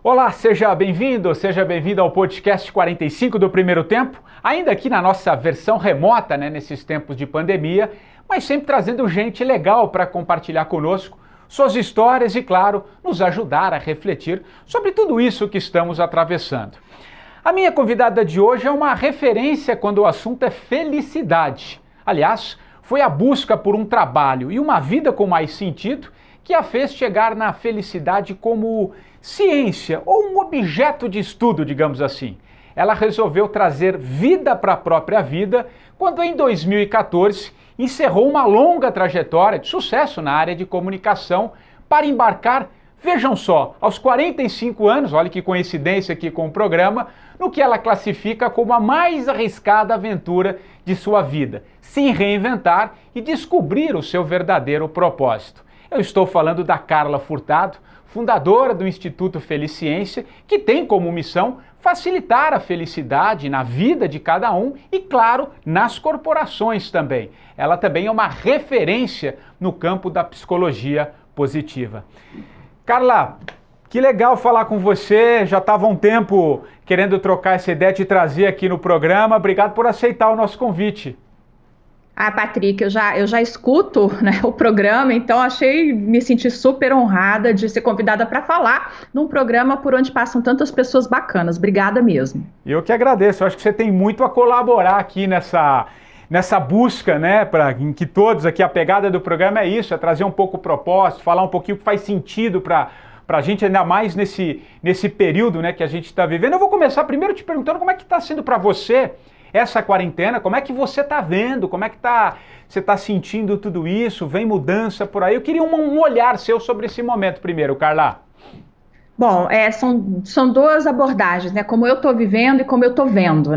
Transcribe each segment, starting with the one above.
Olá, seja bem-vindo ao podcast 45 do Primeiro Tempo, ainda aqui na nossa versão remota, nesses tempos de pandemia, mas sempre trazendo gente legal para compartilhar conosco suas histórias e, claro, nos ajudar a refletir sobre tudo isso que estamos atravessando. A minha convidada de hoje é uma referência quando o assunto é felicidade. Aliás, foi a busca por um trabalho e uma vida com mais sentido que a fez chegar na felicidade como ciência ou um objeto de estudo, digamos assim. Ela resolveu trazer vida para a própria vida quando, em 2014, encerrou uma longa trajetória de sucesso na área de comunicação para embarcar, vejam só, aos 45 anos, olha que coincidência aqui com o programa, no que ela classifica como a mais arriscada aventura de sua vida, se reinventar e descobrir o seu verdadeiro propósito. Eu estou falando da Carla Furtado, fundadora do Instituto Feliciência, que tem como missão facilitar a felicidade na vida de cada um e, claro, nas corporações também. Ela também é uma referência no campo da psicologia positiva. Carla, que legal falar com você, já estava um tempo querendo trocar essa ideia, te trazer aqui no programa. Obrigado por aceitar o nosso convite. Patrick, eu já escuto, o programa, então me senti super honrada de ser convidada para falar num programa por onde passam tantas pessoas bacanas. Obrigada mesmo. Eu que agradeço, eu acho que você tem muito a colaborar aqui nessa busca, em que todos aqui, a pegada do programa é isso, é trazer um pouco o propósito, falar um pouquinho o que faz sentido para a gente, ainda mais nesse período que a gente está vivendo. Eu vou começar primeiro te perguntando como é que está sendo para você essa quarentena, como é que você está vendo, como é que você está sentindo tudo isso, vem mudança por aí? Eu queria um olhar seu sobre esse momento primeiro, Carla. Bom, são duas abordagens, como eu estou vivendo e como eu estou vendo,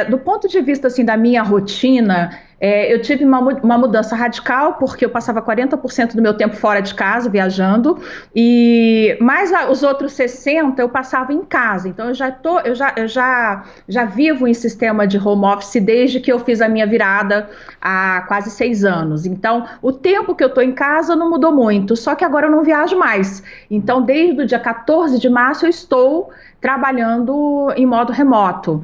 do ponto de vista, assim, da minha rotina, eu tive uma mudança radical, porque eu passava 40% do meu tempo fora de casa, viajando, mais os outros 60% eu passava em casa. Então, eu já vivo em sistema de home office desde que eu fiz a minha virada há quase 6 anos. Então, o tempo que eu estou em casa não mudou muito, só que agora eu não viajo mais. Então, desde o dia 14 de março, eu estou trabalhando em modo remoto.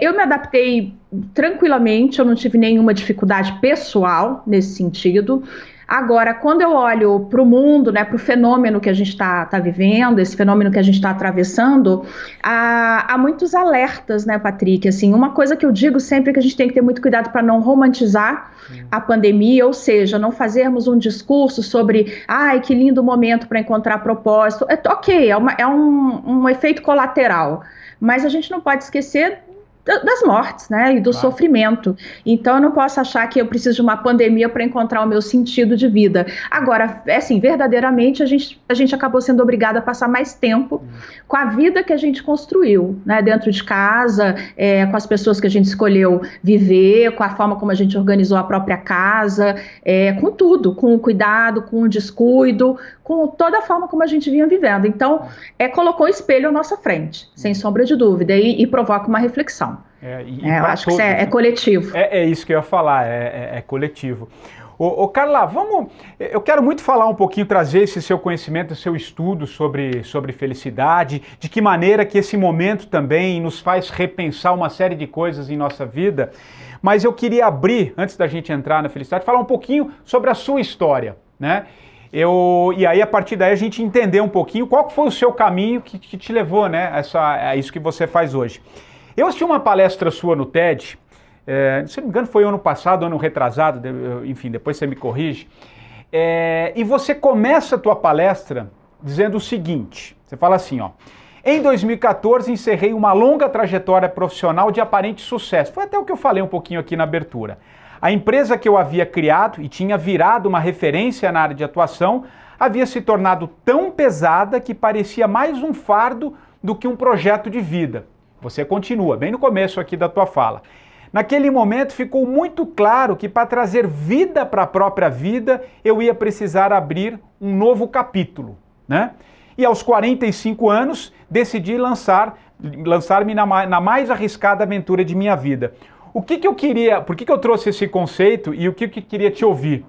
Eu me adaptei tranquilamente, eu não tive nenhuma dificuldade pessoal nesse sentido. Agora, quando eu olho para o mundo, para o fenômeno que a gente está vivendo, esse fenômeno que a gente está atravessando, há muitos alertas, Patrick? Assim, uma coisa que eu digo sempre é que a gente tem que ter muito cuidado para não romantizar a pandemia, ou seja, não fazermos um discurso sobre, que lindo momento para encontrar propósito. Ok, é um efeito colateral, mas a gente não pode esquecer das mortes, e do sofrimento. Então, eu não posso achar que eu preciso de uma pandemia para encontrar o meu sentido de vida. Agora, assim, verdadeiramente, a gente acabou sendo obrigada a passar mais tempo com a vida que a gente construiu, dentro de casa, com as pessoas que a gente escolheu viver, com a forma como a gente organizou a própria casa, com tudo, com o cuidado, com o descuido, com toda a forma como a gente vinha vivendo. Então, colocou o espelho à nossa frente, sem sombra de dúvida, e provoca uma reflexão. Eu acho que isso é coletivo. É isso que eu ia falar, é coletivo. Carla, eu quero muito falar um pouquinho, trazer esse seu conhecimento, seu estudo sobre felicidade, de que maneira que esse momento também nos faz repensar uma série de coisas em nossa vida, mas eu queria abrir, antes da gente entrar na felicidade, falar um pouquinho sobre a sua história, E aí, a partir daí, a gente entender um pouquinho qual foi o seu caminho que te levou, a isso que você faz hoje. Eu assisti uma palestra sua no TED, se não me engano foi ano passado, ano retrasado, enfim, depois você me corrige, e você começa a tua palestra dizendo o seguinte, você fala assim, em 2014 encerrei uma longa trajetória profissional de aparente sucesso, foi até o que eu falei um pouquinho aqui na abertura. A empresa que eu havia criado e tinha virado uma referência na área de atuação havia se tornado tão pesada que parecia mais um fardo do que um projeto de vida. Você continua, bem no começo aqui da tua fala. Naquele momento ficou muito claro que para trazer vida para a própria vida, eu ia precisar abrir um novo capítulo, E aos 45 anos, decidi lançar-me na mais arriscada aventura de minha vida. Por que eu trouxe esse conceito e o que eu queria te ouvir?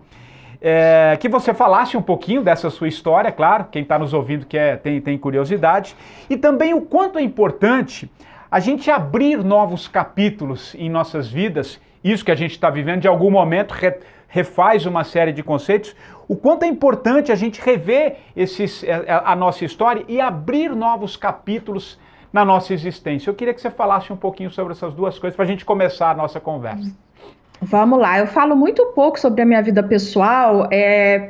que você falasse um pouquinho dessa sua história, claro, quem está nos ouvindo tem curiosidade, e também o quanto é importante a gente abrir novos capítulos em nossas vidas, isso que a gente está vivendo, de algum momento refaz uma série de conceitos, o quanto é importante a gente rever a nossa história e abrir novos capítulos na nossa existência. Eu queria que você falasse um pouquinho sobre essas duas coisas para a gente começar a nossa conversa. Vamos lá, eu falo muito pouco sobre a minha vida pessoal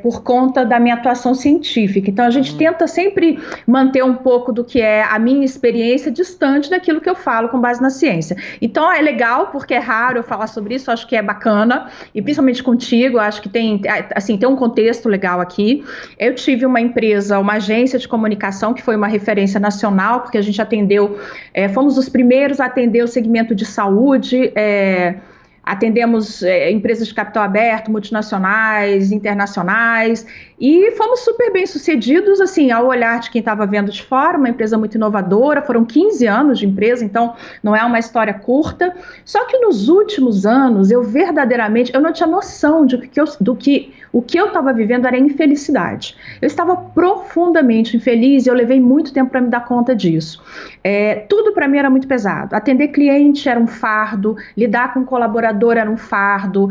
por conta da minha atuação científica, então a gente tenta sempre manter um pouco do que é a minha experiência distante daquilo que eu falo com base na ciência. Então é legal, porque é raro eu falar sobre isso, eu acho que é bacana, e principalmente contigo, eu acho que tem um contexto legal aqui. Eu tive uma empresa, uma agência de comunicação que foi uma referência nacional, porque a gente atendeu, fomos os primeiros a atender o segmento de saúde, atendemos empresas de capital aberto, multinacionais, internacionais, e fomos super bem sucedidos, assim, ao olhar de quem estava vendo de fora, uma empresa muito inovadora, foram 15 anos de empresa, então não é uma história curta. Só que nos últimos anos, eu não tinha noção o que eu estava vivendo era infelicidade. Eu estava profundamente infeliz e eu levei muito tempo para me dar conta disso. Tudo para mim era muito pesado. Atender cliente era um fardo, lidar com colaborador era um fardo,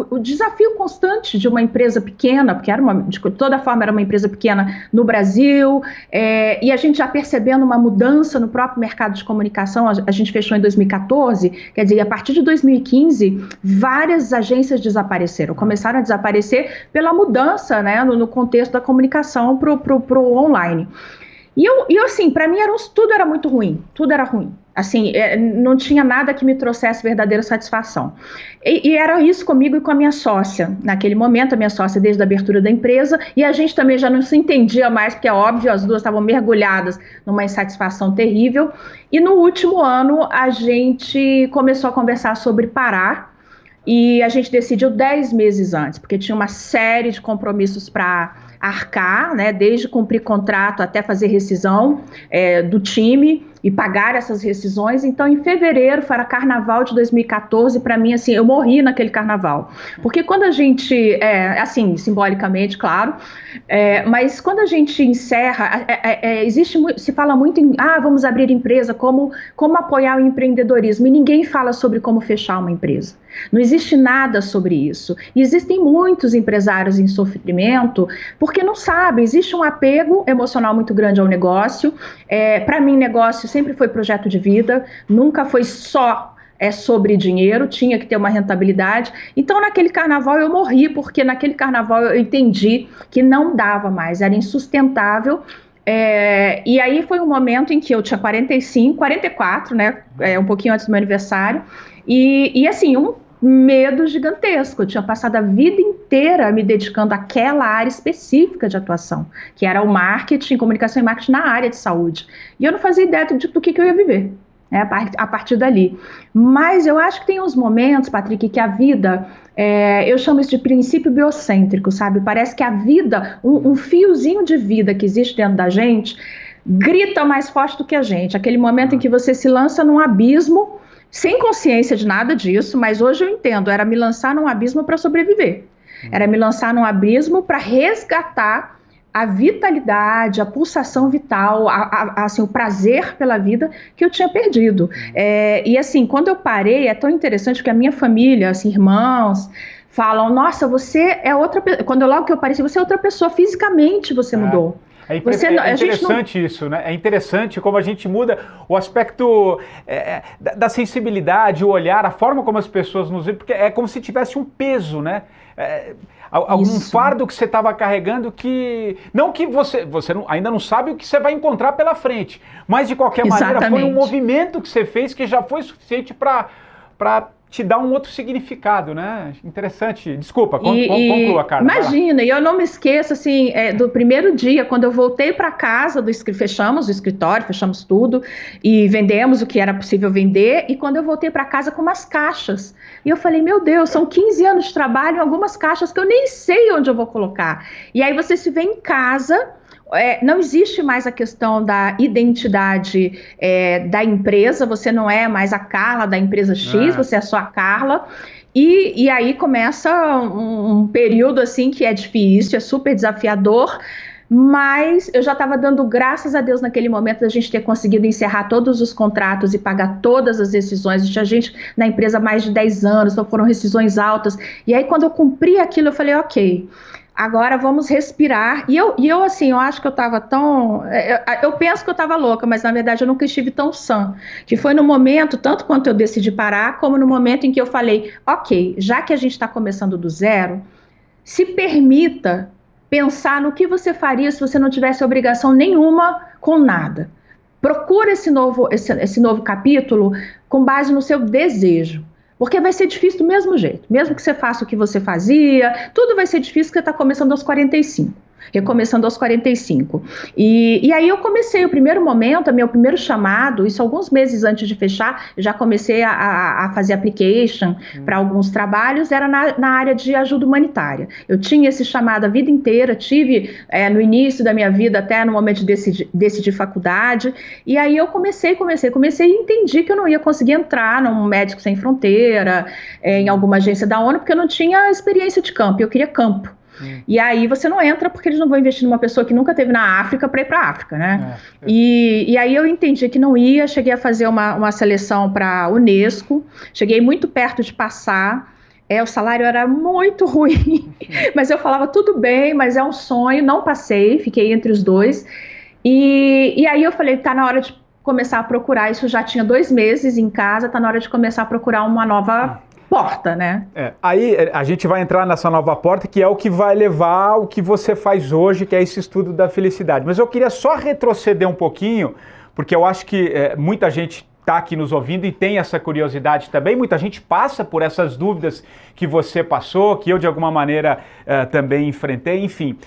o desafio constante de uma empresa pequena, porque de toda forma era uma empresa pequena no Brasil, e a gente já percebendo uma mudança no próprio mercado de comunicação, a gente fechou em 2014, quer dizer, a partir de 2015, várias agências desapareceram, começaram a desaparecer pela mudança, né, no contexto da comunicação para o online. E eu assim, para mim tudo era muito ruim, tudo era ruim. Assim, não tinha nada que me trouxesse verdadeira satisfação. E era isso comigo e com a minha sócia. Naquele momento, a minha sócia desde a abertura da empresa, e a gente também já não se entendia mais, porque é óbvio, as duas estavam mergulhadas numa insatisfação terrível. E no último ano, a gente começou a conversar sobre parar, e a gente decidiu 10 meses antes, porque tinha uma série de compromissos para arcar, né, desde cumprir contrato até fazer rescisão do time e pagar essas rescisões. Então, em fevereiro, para carnaval de 2014, para mim, assim, eu morri naquele carnaval. Porque quando a gente, assim, simbolicamente, claro, mas quando a gente encerra, se fala muito em, vamos abrir empresa, como apoiar o empreendedorismo, e ninguém fala sobre como fechar uma empresa. Não existe nada sobre isso. E existem muitos empresários em sofrimento porque não sabem, existe um apego emocional muito grande ao negócio. Para mim, negócio sempre foi projeto de vida, nunca foi só sobre dinheiro, tinha que ter uma rentabilidade. Então, naquele carnaval eu morri, porque naquele carnaval eu entendi que não dava mais, era insustentável. E aí foi um momento em que eu tinha 44, né, um pouquinho antes do meu aniversário, e assim, um medo gigantesco. Eu tinha passado a vida inteira me dedicando àquela área específica de atuação, que era o marketing, comunicação e marketing na área de saúde. E eu não fazia ideia do que eu ia viver, né, a partir dali. Mas eu acho que tem uns momentos, Patrick, que a vida, eu chamo isso de princípio biocêntrico, sabe? Parece que a vida, um fiozinho de vida que existe dentro da gente, grita mais forte do que a gente. Aquele momento em que você se lança num abismo, sem consciência de nada disso, mas hoje eu entendo, era me lançar num abismo para sobreviver. Era me lançar num abismo para resgatar a vitalidade, a pulsação vital, assim, o prazer pela vida que eu tinha perdido. E assim, quando eu parei, é tão interessante que a minha família, assim, irmãos, falam, nossa, você é outra pessoa. Quando logo que eu apareci, você é outra pessoa, fisicamente você mudou. É interessante isso, né? É interessante como a gente muda o aspecto da sensibilidade, o olhar, a forma como as pessoas nos veem, porque é como se tivesse um peso, né? Algum fardo que você estava carregando que... Não que você ainda não sabe o que você vai encontrar pela frente, mas de qualquer maneira foi um movimento que você fez que já foi suficiente para te dá um outro significado, né? Interessante. Desculpa, conclua, Carla. Imagina, e eu não me esqueço, assim, do primeiro dia, quando eu voltei para casa, fechamos o escritório, fechamos tudo, e vendemos o que era possível vender, e quando eu voltei para casa com umas caixas, e eu falei, meu Deus, são 15 anos de trabalho em algumas caixas que eu nem sei onde eu vou colocar. E aí você se vê em casa... não existe mais a questão da identidade da empresa, você não é mais a Carla da empresa X, você é só a Carla. E aí começa um período assim que é difícil, é super desafiador, mas eu já estava dando graças a Deus naquele momento da gente ter conseguido encerrar todos os contratos e pagar todas as rescisões. Tinha gente na empresa há mais de 10 anos, então foram rescisões altas. E aí quando eu cumpri aquilo, eu falei, ok, agora vamos respirar. E eu assim, eu acho que eu estava tão... Eu penso que eu estava louca, mas na verdade eu nunca estive tão sã. Que foi no momento, tanto quanto eu decidi parar, como no momento em que eu falei, ok, já que a gente está começando do zero, se permita pensar no que você faria se você não tivesse obrigação nenhuma com nada. Procura esse novo capítulo com base no seu desejo. Porque vai ser difícil do mesmo jeito. Mesmo que você faça o que você fazia, tudo vai ser difícil porque você está começando aos 45. Recomeçando aos 45. E aí eu comecei o primeiro momento, meu primeiro chamado, isso alguns meses antes de fechar, eu já comecei a fazer application para alguns trabalhos, era na área de ajuda humanitária. Eu tinha esse chamado a vida inteira, tive no início da minha vida, até no momento de decidir faculdade, e aí eu comecei e entendi que eu não ia conseguir entrar num Médicos Sem Fronteira, em alguma agência da ONU, porque eu não tinha experiência de campo, eu queria campo. E aí você não entra porque eles não vão investir numa pessoa que nunca esteve na África para ir para a África, né? E aí eu entendi que não ia, cheguei a fazer uma seleção para a Unesco, cheguei muito perto de passar, o salário era muito ruim, mas eu falava tudo bem, mas é um sonho, não passei, fiquei entre os dois, e aí eu falei, tá na hora de começar a procurar, isso já tinha 2 meses em casa, tá na hora de começar a procurar uma nova porta, né? Aí a gente vai entrar nessa nova porta, que é o que vai levar ao que você faz hoje, que é esse estudo da felicidade. Mas eu queria só retroceder um pouquinho, porque eu acho que muita gente está aqui nos ouvindo e tem essa curiosidade também. Muita gente passa por essas dúvidas que você passou, que eu de alguma maneira também enfrentei, enfim.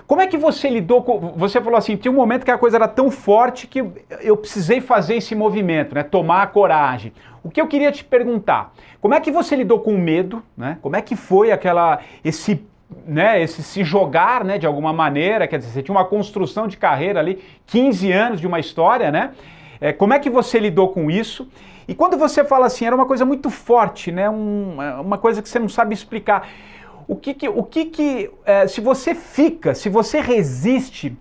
Como é que você lidou com... Você falou assim, tinha um momento que a coisa era tão forte que eu precisei fazer esse movimento, né? Tomar a coragem. O que eu queria te perguntar, como é que você lidou com o medo, né? Como é que foi esse se jogar, né, de alguma maneira, quer dizer, você tinha uma construção de carreira ali, 15 anos de uma história, né? Como é que você lidou com isso? E quando você fala assim, era uma coisa muito forte, né? Uma coisa que você não sabe explicar. Se você resiste,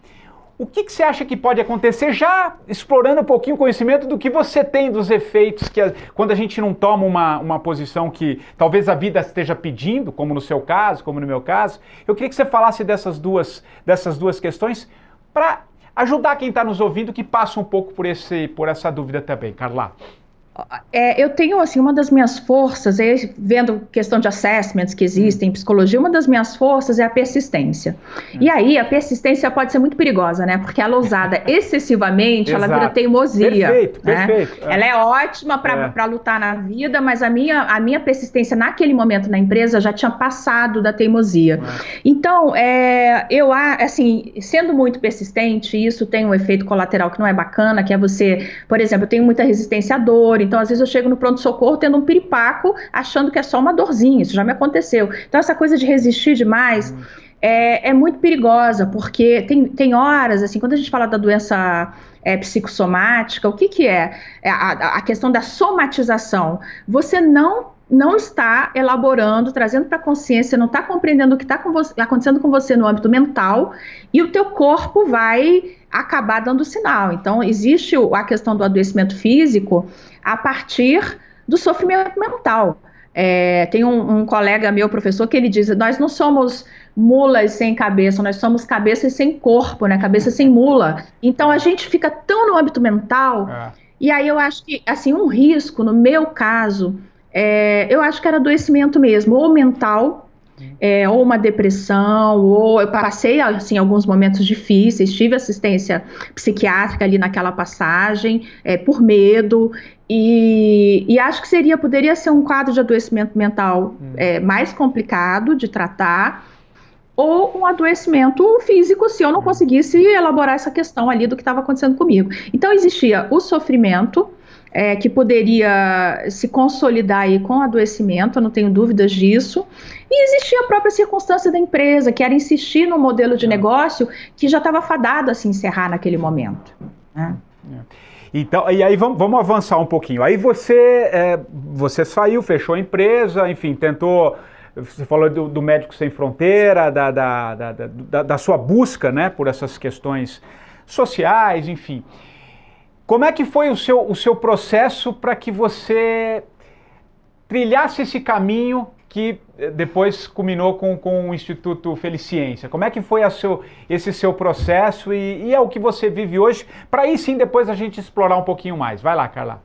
o que você acha que pode acontecer, já explorando um pouquinho o conhecimento do que você tem dos efeitos, quando a gente não toma uma posição que talvez a vida esteja pedindo, como no seu caso, como no meu caso. Eu queria que você falasse dessas duas questões para ajudar quem está nos ouvindo que passa um pouco por essa dúvida também, Carla. Eu tenho, assim, uma das minhas forças, vendo questão de assessments que existem em psicologia, uma das minhas forças é a persistência. E aí, a persistência pode ser muito perigosa, né? Porque ela usada excessivamente, ela vira teimosia. Perfeito, né? perfeito. Ela é ótima para lutar na vida, mas a minha persistência naquele momento na empresa já tinha passado da teimosia. Então, eu, assim, sendo muito persistente, isso tem um efeito colateral que não é bacana, que é você, por exemplo, eu tenho muita resistência à dor. Então, às vezes eu chego no pronto-socorro tendo um piripaco, achando que é só uma dorzinha, isso já me aconteceu. Então, essa coisa de resistir demais é muito perigosa, porque tem horas, assim, quando a gente fala da doença psicossomática, o que é? A questão da somatização. Você não está elaborando, trazendo para a consciência, não está compreendendo o que está acontecendo com você no âmbito mental, e o teu corpo vai acabar dando sinal. Então, existe a questão do adoecimento físico a partir do sofrimento mental. Tem um colega meu, professor, que ele diz, nós não somos mulas sem cabeça, nós somos cabeças sem corpo, né? Cabeça sem mula. Então, a gente fica tão no âmbito mental, e aí eu acho que, assim, um risco, no meu caso, eu acho que era adoecimento mesmo, ou mental, ou uma depressão, ou eu passei, assim, alguns momentos difíceis, tive assistência psiquiátrica ali naquela passagem, por medo, e acho que poderia ser um quadro de adoecimento mental mais complicado de tratar, ou um adoecimento físico, se eu não conseguisse elaborar essa questão ali do que estava acontecendo comigo. Então existia o sofrimento, que poderia se consolidar aí com o adoecimento, eu não tenho dúvidas disso, e existia a própria circunstância da empresa, que era insistir no modelo de negócio que já estava fadado a se encerrar naquele momento, né? Então, e aí vamos avançar um pouquinho. Aí você saiu, fechou a empresa, enfim, tentou. Você falou do Médicos Sem Fronteira, da sua busca, né, por essas questões sociais, enfim. Como é que foi o seu processo para que você trilhasse esse caminho que depois culminou com o Instituto Feliciência? Como é que foi esse seu processo e é o que você vive hoje? Para aí sim depois a gente explorar um pouquinho mais. Vai lá, Carla.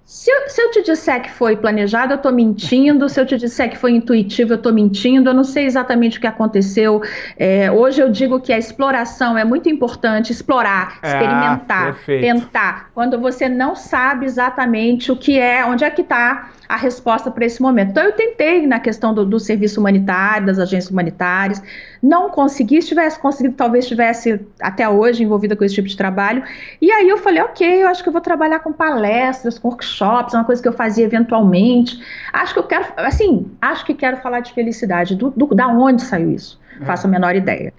Se eu te disser que foi planejado, eu estou mentindo. Se eu te disser que foi intuitivo, eu estou mentindo. Eu não sei exatamente o que aconteceu. Hoje eu digo que a exploração é muito importante. Explorar, experimentar, tentar. Quando você não sabe exatamente o que é, onde é que está a resposta para esse momento. Então eu tentei na questão do serviço humanitário, das agências humanitárias. Não consegui. Se tivesse conseguido, talvez estivesse até hoje envolvida com esse tipo de trabalho. E aí eu falei, ok, eu acho que eu vou trabalhar com palestras, com workshops, uma coisa que eu fazia eventualmente. Acho que quero falar de felicidade. Da onde saiu isso? Faço a menor ideia.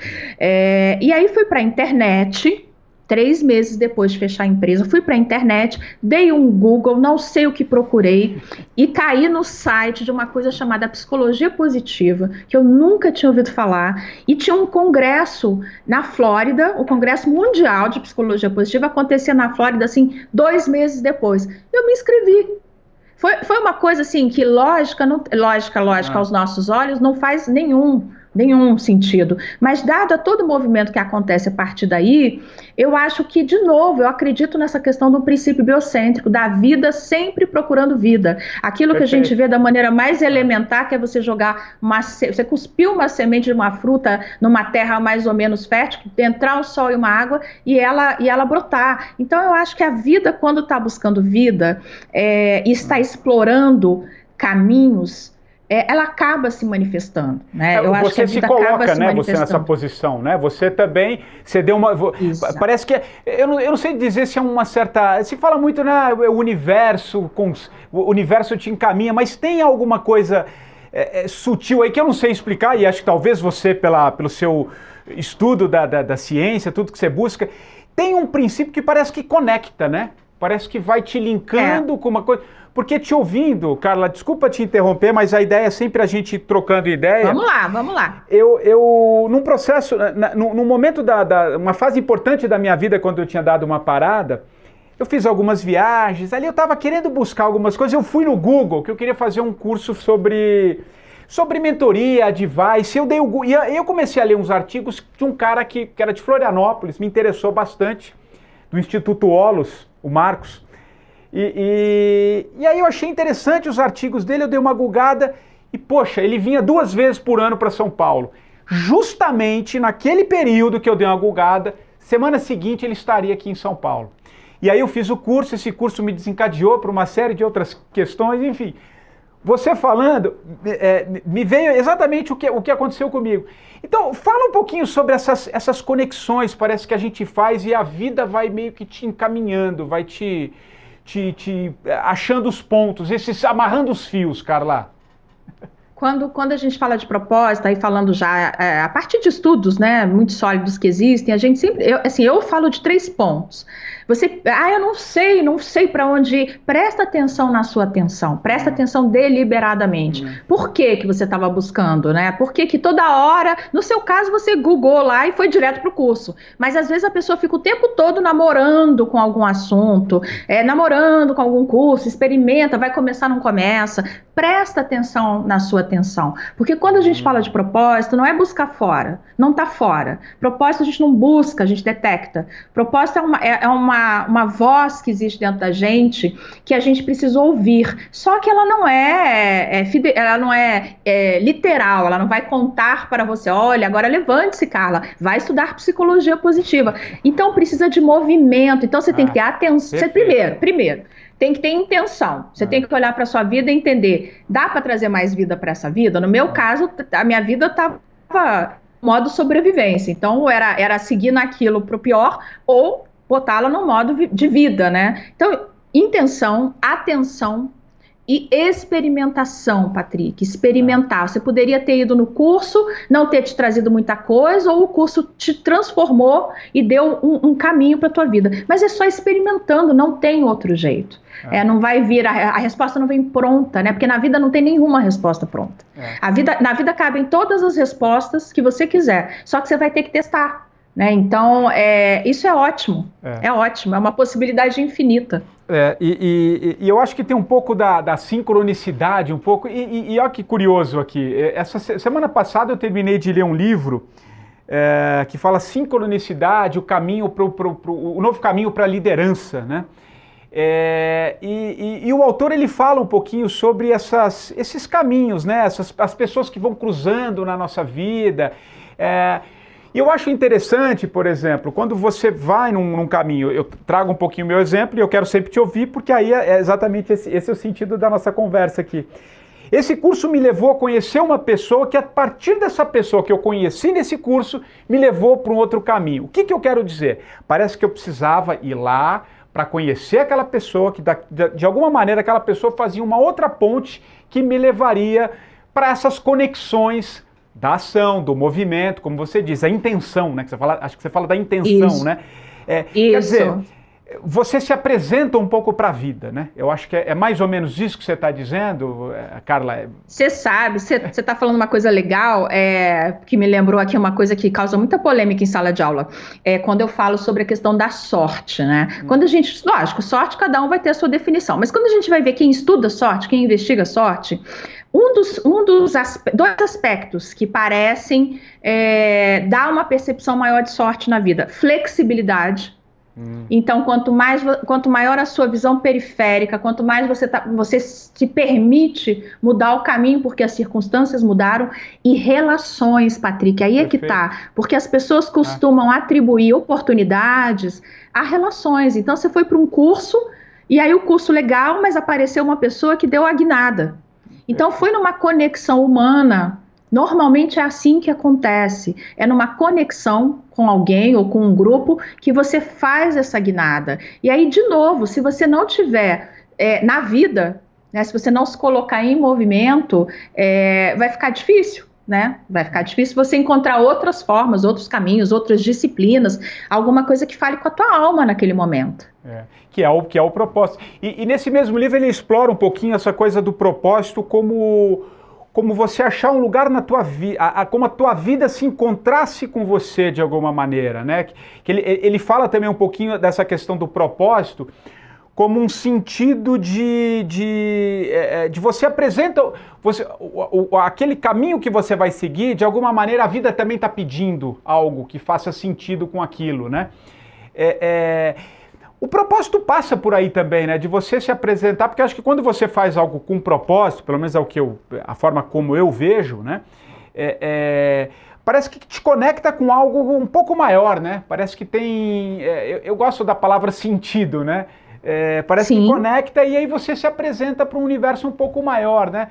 E aí fui para a internet. 3 meses depois de fechar a empresa, fui para a internet, dei um Google, não sei o que procurei, e caí no site de uma coisa chamada Psicologia Positiva, que eu nunca tinha ouvido falar, e tinha um congresso na Flórida, o Congresso Mundial de Psicologia Positiva, acontecia na Flórida, assim, 2 meses depois. Eu me inscrevi. Foi uma coisa, assim, que lógica aos nossos olhos, não faz nenhum sentido, mas dado a todo o movimento que acontece a partir daí, eu acho que, de novo, eu acredito nessa questão do princípio biocêntrico, da vida sempre procurando vida, aquilo que a gente vê da maneira mais elementar, que é você jogar você cuspiu uma semente de uma fruta numa terra mais ou menos fértil, entrar um sol e uma água e ela brotar. Então eu acho que a vida, quando está buscando vida e está explorando caminhos, ela acaba se manifestando, né? Eu acho que a vida se coloca, acaba se né? Você nessa posição, né? Você também, você deu uma... Isso. Parece que, eu não sei dizer se é uma certa... Se fala muito, né? O universo te encaminha, mas tem alguma coisa sutil aí que eu não sei explicar, e acho que talvez você, pelo seu estudo da ciência, tudo que você busca, tem um princípio que parece que conecta, né? Parece que vai te linkando com uma coisa... Porque te ouvindo, Carla, desculpa te interromper, mas a ideia é sempre a gente trocando ideia. Vamos lá. Eu num processo, num momento uma fase importante da minha vida, quando eu tinha dado uma parada, eu fiz algumas viagens, ali eu estava querendo buscar algumas coisas, eu fui no Google, que eu queria fazer um curso sobre mentoria, advice, e eu comecei a ler uns artigos de um cara que era de Florianópolis, me interessou bastante, do Instituto Holos, o Marcos. E aí eu achei interessante os artigos dele, eu dei uma googada e, poxa, ele vinha 2 vezes por ano para São Paulo. Justamente naquele período que eu dei uma googada, semana seguinte ele estaria aqui em São Paulo. E aí eu fiz o curso, esse curso me desencadeou para uma série de outras questões, enfim. Você falando, me veio exatamente o que aconteceu comigo. Então, fala um pouquinho sobre essas conexões, parece que a gente faz e a vida vai meio que te encaminhando, vai te achando os pontos, amarrando os fios, Carla. Quando a gente fala de propósito, aí falando já a partir de estudos, né, muito sólidos que existem, a gente sempre, eu falo de 3 pontos. Eu não sei para onde ir. Presta atenção na sua atenção, presta atenção deliberadamente. Por que você estava buscando, né? Por que toda hora, no seu caso, você googou lá e foi direto para o curso. Mas às vezes a pessoa fica o tempo todo namorando com algum assunto, namorando com algum curso, experimenta, vai começar, não começa. Presta atenção na sua atenção. Porque quando a gente fala de propósito, não é buscar fora, não está fora. Propósito a gente não busca, a gente detecta. Propósito é uma voz que existe dentro da gente que a gente precisa ouvir. Só que ela não é literal, ela não vai contar para você, olha, agora levante-se, Carla, vai estudar psicologia positiva. Então precisa de movimento, então você tem que ter atenção. Primeiro, tem que ter intenção. Você tem que olhar para a sua vida e entender, dá para trazer mais vida para essa vida? No meu caso, a minha vida estava modo sobrevivência. Então, era seguir naquilo para o pior ou botá-la no modo de vida, né? Então, intenção, atenção e experimentação, Patrick, experimentar. Você poderia ter ido no curso, não ter te trazido muita coisa, ou o curso te transformou e deu um caminho para a tua vida. Mas é só experimentando, não tem outro jeito. Não vai vir, a resposta não vem pronta, né? Porque na vida não tem nenhuma resposta pronta. Na vida cabem todas as respostas que você quiser, só que você vai ter que testar, né? Então, isso é ótimo, é ótimo, é uma possibilidade infinita. E eu acho que tem um pouco da sincronicidade, um pouco, e olha que curioso aqui, essa semana passada eu terminei de ler um livro que fala sincronicidade, o caminho o novo caminho para a liderança, né? E o autor ele fala um pouquinho sobre esses caminhos, né? As pessoas que vão cruzando na nossa vida. E eu acho interessante, por exemplo, quando você vai num caminho, eu trago um pouquinho o meu exemplo e eu quero sempre te ouvir, porque aí é exatamente esse é o sentido da nossa conversa aqui. Esse curso me levou a conhecer uma pessoa que, a partir dessa pessoa que eu conheci nesse curso, me levou para um outro caminho. O que eu quero dizer? Parece que eu precisava ir lá para conhecer aquela pessoa, que de alguma maneira aquela pessoa fazia uma outra ponte que me levaria para essas conexões da ação, do movimento, como você diz, a intenção, né? Acho que você fala da intenção, isso, né? Quer dizer, você se apresenta um pouco para a vida, né? Eu acho que é mais ou menos isso que você está dizendo, Carla. Você sabe, você está falando uma coisa legal, que me lembrou aqui uma coisa que causa muita polêmica em sala de aula, quando eu falo sobre a questão da sorte, né? Quando a gente, lógico, sorte cada um vai ter a sua definição, mas quando a gente vai ver quem estuda sorte, quem investiga sorte, dois aspectos que parecem dar uma percepção maior de sorte na vida: flexibilidade. Então, quanto maior a sua visão periférica, quanto mais você se permite mudar o caminho porque as circunstâncias mudaram, e relações, Patrick, aí que tá, porque as pessoas costumam atribuir oportunidades a relações. Então, você foi para um curso, e aí o curso legal, mas apareceu uma pessoa que deu a guinada. Então, foi numa conexão humana. Normalmente é assim que acontece, é numa conexão com alguém ou com um grupo que você faz essa guinada. E aí, de novo, se você não tiver na vida, né, se você não se colocar em movimento, vai ficar difícil, né? Vai ficar difícil você encontrar outras formas, outros caminhos, outras disciplinas, alguma coisa que fale com a tua alma naquele momento. Que é o propósito. E nesse mesmo livro ele explora um pouquinho essa coisa do propósito como você achar um lugar na tua vida, como a tua vida se encontrasse com você de alguma maneira, né? Que ele fala também um pouquinho dessa questão do propósito como um sentido de você apresenta, aquele caminho que você vai seguir, de alguma maneira a vida também está pedindo algo que faça sentido com aquilo, né? O propósito passa por aí também, né? De você se apresentar, porque eu acho que quando você faz algo com propósito, pelo menos é a forma como eu vejo, né? Parece que te conecta com algo um pouco maior, né? Parece que tem... eu gosto da palavra sentido, né? Parece Sim. que conecta e aí você se apresenta para um universo um pouco maior, né?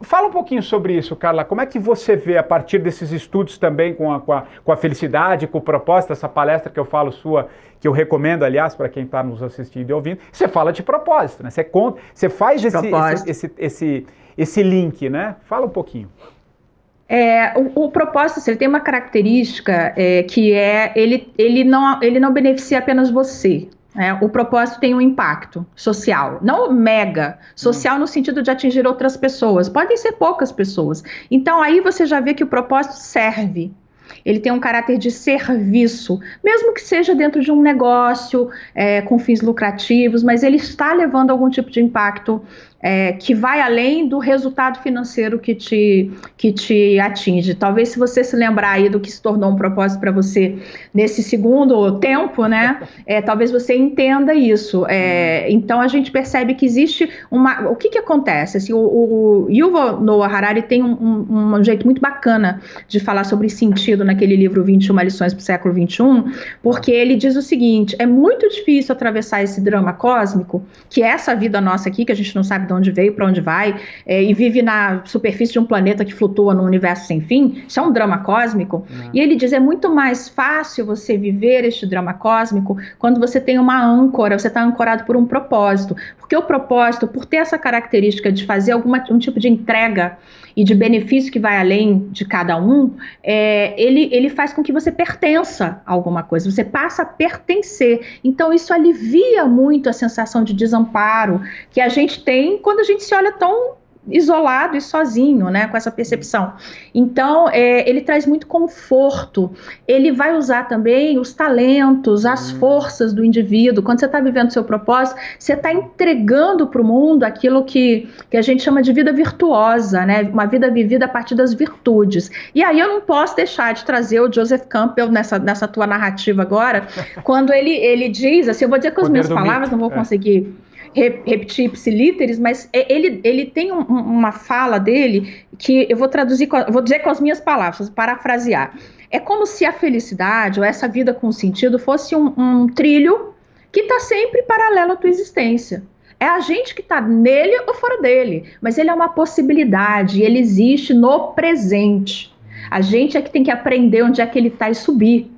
Fala um pouquinho sobre isso, Carla. Como é que você vê, a partir desses estudos também com a felicidade, com o propósito, essa palestra que eu falo sua, que eu recomendo, aliás, para quem está nos assistindo e ouvindo, você fala de propósito, né? Você faz esse link, né? Fala um pouquinho. O propósito, ele tem uma característica que ele não beneficia apenas você. O propósito tem um impacto social, não mega, social no sentido de atingir outras pessoas, podem ser poucas pessoas. Então aí você já vê que o propósito serve, ele tem um caráter de serviço, mesmo que seja dentro de um negócio com fins lucrativos, mas ele está levando algum tipo de impacto que vai além do resultado financeiro que te atinge. Talvez, se você se lembrar aí do que se tornou um propósito para você nesse segundo tempo, né? Talvez você entenda isso. Então a gente percebe que existe o que acontece? Assim, o Yuval Noah Harari tem um jeito muito bacana de falar sobre sentido naquele livro 21 lições para o século XXI, porque ele diz o seguinte: é muito difícil atravessar esse drama cósmico, que é essa vida nossa aqui, que a gente não sabe de de onde veio, para onde vai, e vive na superfície de um planeta que flutua no universo sem fim. Isso é um drama cósmico. E ele diz, é muito mais fácil você viver este drama cósmico quando você tem uma âncora, você está ancorado por um propósito. Porque o propósito, por ter essa característica de fazer um tipo de entrega e de benefício que vai além de cada um, ele faz com que você pertença a alguma coisa, você passa a pertencer. Então isso alivia muito a sensação de desamparo que a gente tem quando a gente se olha tão isolado e sozinho, né, com essa percepção. Então, ele traz muito conforto. Ele vai usar também os talentos, as forças do indivíduo. Quando você está vivendo o seu propósito, você está entregando para o mundo aquilo que a gente chama de vida virtuosa, né, uma vida vivida a partir das virtudes. E aí eu não posso deixar de trazer o Joseph Campbell nessa tua narrativa agora, quando ele diz, assim, eu vou dizer com as minhas palavras, não vou conseguir repetir ipsilíteres, mas ele tem uma fala dele que eu vou traduzir, vou dizer com as minhas palavras, parafrasear. É como se a felicidade ou essa vida com sentido fosse um trilho que está sempre paralelo à tua existência. É a gente que está nele ou fora dele, mas ele é uma possibilidade, ele existe no presente. A gente é que tem que aprender onde é que ele está e subir.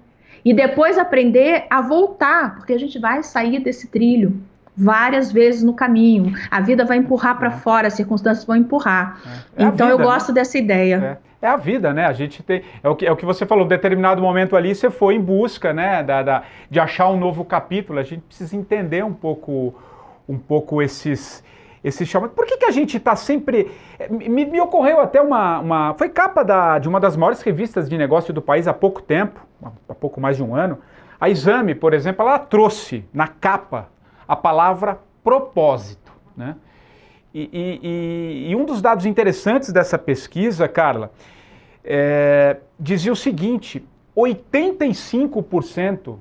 E depois aprender a voltar, porque a gente vai sair desse trilho várias vezes no caminho. A vida vai empurrar para fora, as circunstâncias vão empurrar. Então eu gosto dessa ideia. É a vida, né? A gente tem. É o que você falou, em determinado momento ali, você foi em busca, né? De achar um novo capítulo. A gente precisa entender um pouco esses chamados. Por que a gente está sempre. Me ocorreu até foi capa de uma das maiores revistas de negócio do país há pouco tempo, há pouco mais de um ano. A Exame, por exemplo, ela trouxe na capa a palavra propósito, né? E um dos dados interessantes dessa pesquisa, Carla, dizia o seguinte: 85%,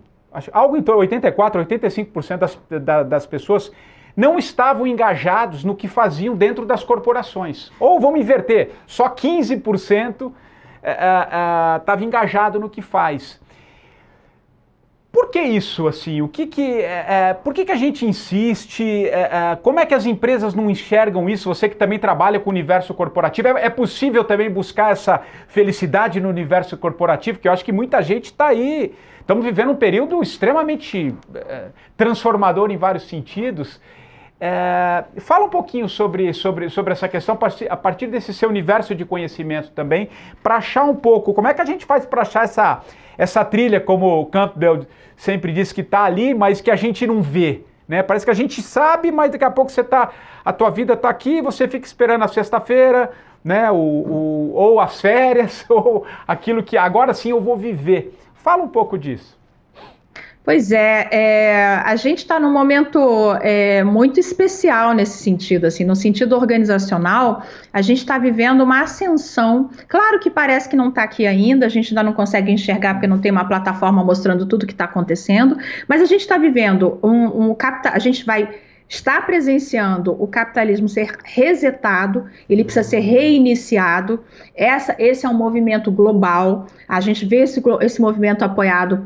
algo em torno de 84%, 85% das pessoas não estavam engajados no que faziam dentro das corporações. Ou vamos inverter, só 15% estava engajado no que faz. Por que isso, assim? Por que a gente insiste? Como é que as empresas não enxergam isso? Você que também trabalha com o universo corporativo, é possível também buscar essa felicidade no universo corporativo? Que eu acho que muita gente está aí. Estamos vivendo um período extremamente transformador em vários sentidos. Fala um pouquinho sobre essa questão a partir desse seu universo de conhecimento também, para achar um pouco, como é que a gente faz para achar essa trilha, como o Campbell sempre diz, que está ali, mas que a gente não vê, né? Parece que a gente sabe, mas daqui a pouco a tua vida está aqui, você fica esperando a sexta-feira, né? Ou as férias, ou aquilo que agora sim eu vou viver. Fala um pouco disso. Pois a gente está num momento muito especial nesse sentido, assim, no sentido organizacional, a gente está vivendo uma ascensão. Claro que parece que não está aqui ainda, a gente ainda não consegue enxergar porque não tem uma plataforma mostrando tudo o que está acontecendo, mas a gente está vivendo a gente vai estar presenciando o capitalismo ser resetado, ele precisa ser reiniciado. Esse é um movimento global, a gente vê esse movimento apoiado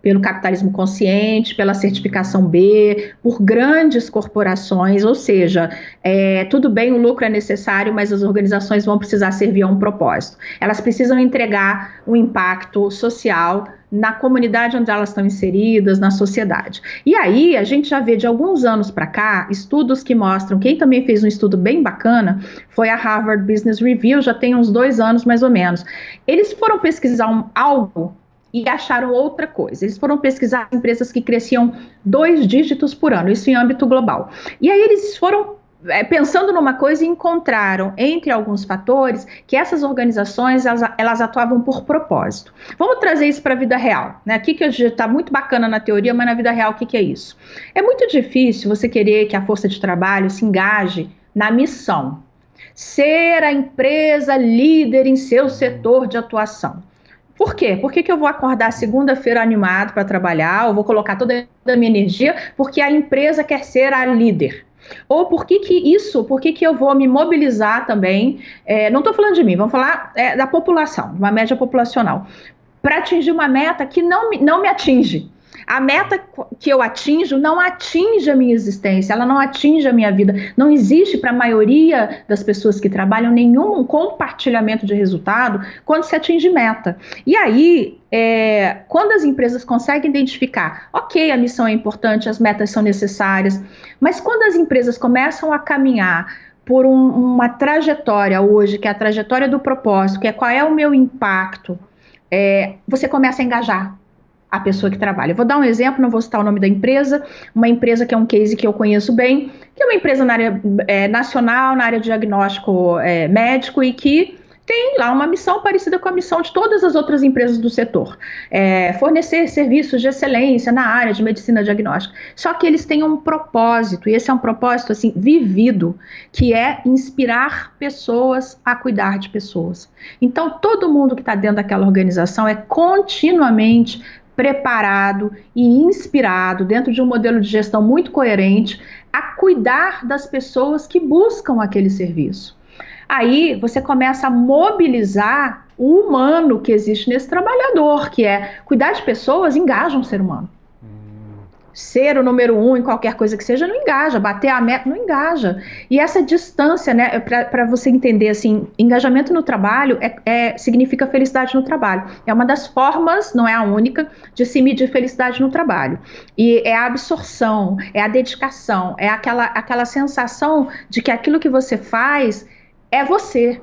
pelo capitalismo consciente, pela certificação B, por grandes corporações, ou seja, tudo bem, o lucro é necessário, mas as organizações vão precisar servir a um propósito. Elas precisam entregar um impacto social na comunidade onde elas estão inseridas, na sociedade. E aí, a gente já vê de alguns anos para cá, estudos que mostram, quem também fez um estudo bem bacana, foi a Harvard Business Review, já tem uns 2 anos mais ou menos. Eles foram pesquisar algo e acharam outra coisa. Eles foram pesquisar empresas que cresciam 2 dígitos por ano, isso em âmbito global. E aí eles foram pensando numa coisa e encontraram, entre alguns fatores, que essas organizações, elas atuavam por propósito. Vamos trazer isso para a vida real, né? Aqui que está muito bacana na teoria, mas na vida real, o que é isso? É muito difícil você querer que a força de trabalho se engaje na missão. Ser a empresa líder em seu setor de atuação. Por quê? Por que eu vou acordar segunda-feira animado para trabalhar, ou vou colocar toda a minha energia, porque a empresa quer ser a líder? Ou por que eu vou me mobilizar também, não estou falando de mim, vamos falar da população, uma média populacional, para atingir uma meta que não me atinge. A meta que eu atinjo não atinge a minha existência, ela não atinge a minha vida. Não existe para a maioria das pessoas que trabalham nenhum compartilhamento de resultado quando se atinge meta. E aí, quando as empresas conseguem identificar, ok, a missão é importante, as metas são necessárias, mas quando as empresas começam a caminhar por uma trajetória hoje, que é a trajetória do propósito, que é qual é o meu impacto, você começa a engajar a pessoa que trabalha. Eu vou dar um exemplo, não vou citar o nome da empresa, uma empresa que é um case que eu conheço bem, que é uma empresa na área nacional, na área de diagnóstico médico e que tem lá uma missão parecida com a missão de todas as outras empresas do setor. Fornecer serviços de excelência na área de medicina diagnóstica. Só que eles têm um propósito, e esse é um propósito assim, vivido, que é inspirar pessoas a cuidar de pessoas. Então, todo mundo que está dentro daquela organização é continuamente preparado e inspirado, dentro de um modelo de gestão muito coerente, a cuidar das pessoas que buscam aquele serviço. Aí você começa a mobilizar o humano que existe nesse trabalhador, que é cuidar de pessoas engaja um ser humano. Ser o número 1 em qualquer coisa que seja não engaja, bater a meta não engaja. E essa distância, né, para você entender assim, engajamento no trabalho significa felicidade no trabalho. É uma das formas, não é a única, de se medir felicidade no trabalho. E é a absorção, é a dedicação, é aquela sensação de que aquilo que você faz é você.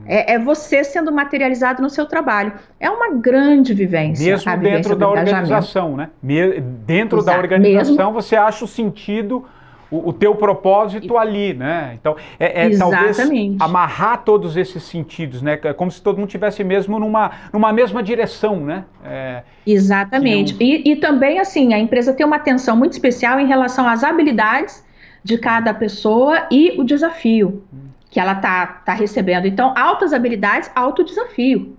É você sendo materializado no seu trabalho. É uma grande vivência. Mesmo dentro da organização, né? Dentro da organização você acha o sentido, o teu propósito ali, né? Então, talvez amarrar todos esses sentidos, né? É como se todo mundo estivesse mesmo numa mesma direção, né? Exatamente. E também, assim, a empresa tem uma atenção muito especial em relação às habilidades de cada pessoa e o desafio que ela tá recebendo. Então, altas habilidades, alto desafio.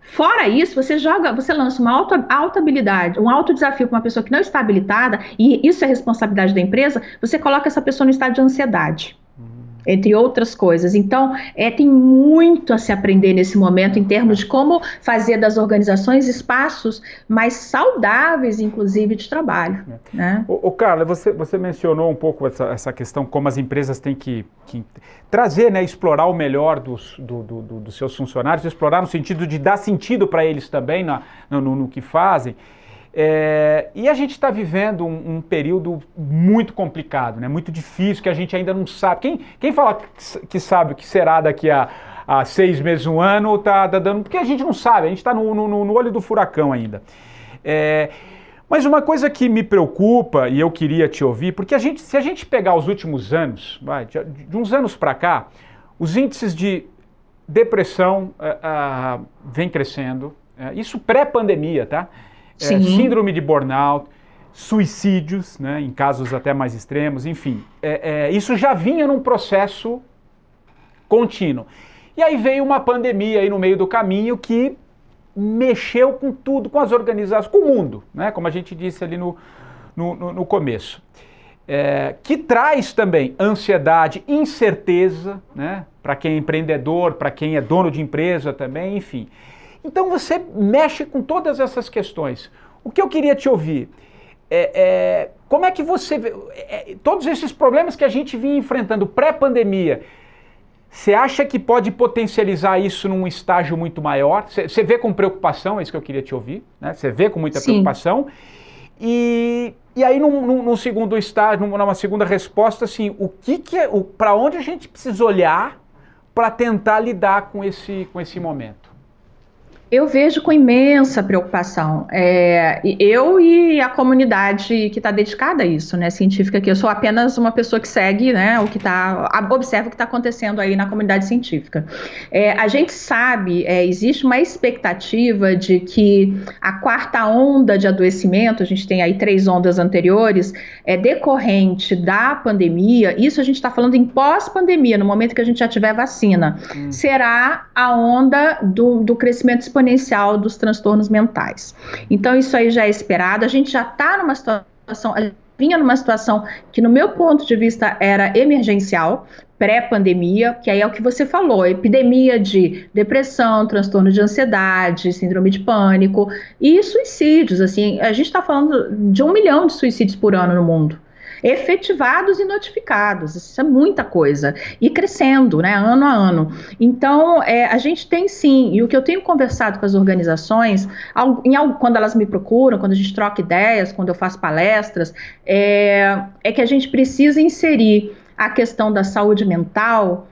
Fora isso, você lança uma alta habilidade, um alto desafio para uma pessoa que não está habilitada, e isso é responsabilidade da empresa, você coloca essa pessoa no estado de ansiedade, entre outras coisas. Então, tem muito a se aprender nesse momento em termos de como fazer das organizações espaços mais saudáveis, inclusive, de trabalho. Né? Carla, você mencionou um pouco essa questão, como as empresas têm que trazer, né, explorar o melhor dos seus funcionários, explorar no sentido de dar sentido para eles também no que fazem. E a gente está vivendo um período muito complicado, né? Muito difícil, que a gente ainda não sabe. Quem fala que sabe o que será daqui a 6 meses, 1 ano, tá dando... Porque a gente não sabe, a gente está no olho do furacão ainda. Mas uma coisa que me preocupa, e eu queria te ouvir, porque se a gente pegar os últimos anos, de uns anos para cá, os índices de depressão vem crescendo, isso pré-pandemia, tá? Síndrome de burnout, suicídios, né, em casos até mais extremos, enfim. Isso já vinha num processo contínuo. E aí veio uma pandemia aí no meio do caminho que mexeu com tudo, com as organizações, com o mundo, né, como a gente disse ali no começo. Que traz também ansiedade, incerteza, né, para quem é empreendedor, para quem é dono de empresa também, enfim. Então você mexe com todas essas questões. O que eu queria te ouvir como é que você vê todos esses problemas que a gente vinha enfrentando pré-pandemia, você acha que pode potencializar isso num estágio muito maior? Você vê com preocupação, é isso que eu queria te ouvir, né? Você vê com muita preocupação. E aí num segundo estágio, numa segunda resposta, assim, para onde a gente precisa olhar para tentar lidar com esse momento? Eu vejo com imensa preocupação. Eu e a comunidade que está dedicada a isso, né, científica, que eu sou apenas uma pessoa que segue, né, observa o que está acontecendo aí na comunidade científica. A gente sabe, existe uma expectativa de que a quarta onda de adoecimento, a gente tem aí 3 ondas anteriores, decorrente da pandemia, isso a gente está falando em pós-pandemia, no momento que a gente já tiver vacina, será a onda do crescimento exponencial dos transtornos mentais. Então isso aí já é esperado, a gente já está vinha numa situação que no meu ponto de vista era emergencial, pré-pandemia, que aí é o que você falou, epidemia de depressão, transtorno de ansiedade, síndrome de pânico e suicídios, assim, a gente está falando de 1 milhão de suicídios por ano no mundo, efetivados e notificados, isso é muita coisa, e crescendo, né, ano a ano. Então, a gente tem sim, e o que eu tenho conversado com as organizações, quando elas me procuram, quando a gente troca ideias, quando eu faço palestras, é que a gente precisa inserir a questão da saúde mental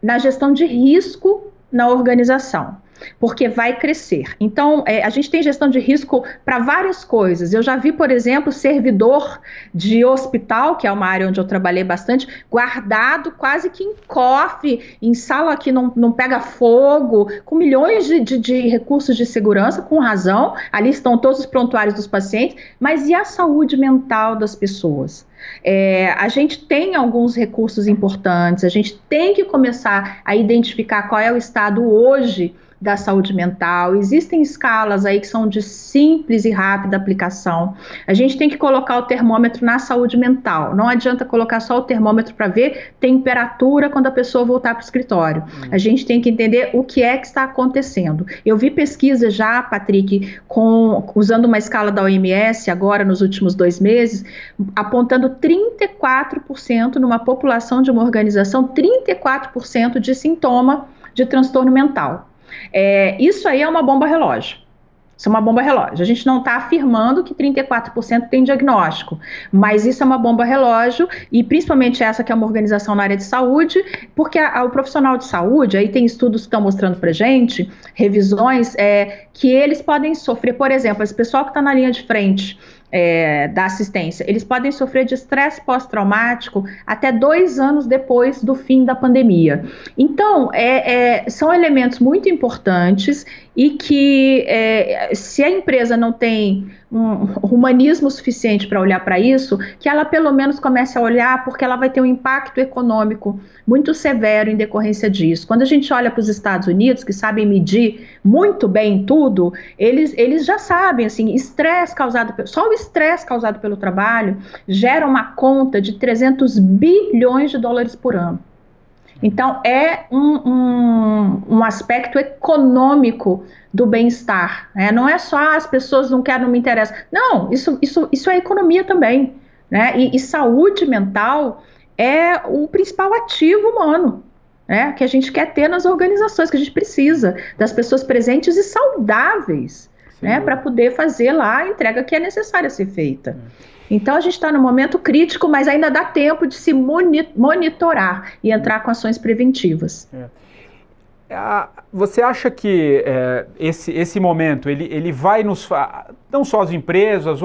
na gestão de risco na organização, porque vai crescer. Então, a gente tem gestão de risco para várias coisas. Eu já vi, por exemplo, servidor de hospital, que é uma área onde eu trabalhei bastante, guardado quase que em cofre, em sala que não pega fogo, com milhões de recursos de segurança, com razão. Ali estão todos os prontuários dos pacientes, mas e a saúde mental das pessoas? A gente tem alguns recursos importantes, a gente tem que começar a identificar qual é o estado hoje da saúde mental. Existem escalas aí que são de simples e rápida aplicação. A gente tem que colocar o termômetro na saúde mental. Não adianta colocar só o termômetro para ver temperatura quando a pessoa voltar para o escritório. A gente tem que entender o que é que está acontecendo. Eu vi pesquisa já, Patrick, usando uma escala da OMS agora nos últimos 2 meses, apontando 34% numa população de uma organização, 34% de sintoma de transtorno mental. Isso aí é uma bomba relógio. Isso é uma bomba relógio. A gente não está afirmando que 34% tem diagnóstico, mas isso é uma bomba relógio, e principalmente essa que é uma organização na área de saúde, porque o profissional de saúde, aí tem estudos que estão mostrando para gente, revisões, que eles podem sofrer, por exemplo, esse pessoal que está na linha de frente da assistência, eles podem sofrer de estresse pós-traumático até 2 anos depois do fim da pandemia. Então, são elementos muito importantes e que, se a empresa não tem um humanismo suficiente para olhar para isso, que ela pelo menos comece a olhar, porque ela vai ter um impacto econômico muito severo em decorrência disso. Quando a gente olha para os Estados Unidos, que sabem medir muito bem tudo, eles já sabem, assim, só o estresse causado pelo trabalho gera uma conta de 300 bilhões de dólares por ano. Então, é um aspecto econômico do bem-estar, né? Não é só as pessoas não querem, não me interessa. Não, isso é economia também, né? E saúde mental é o principal ativo humano, né? Que a gente quer ter nas organizações, que a gente precisa das pessoas presentes e saudáveis, né? Para poder fazer lá a entrega que é necessária ser feita. Então a gente está num momento crítico, mas ainda dá tempo de se monitorar e entrar com ações preventivas. Você acha que esse momento ele vai nos, não só as empresas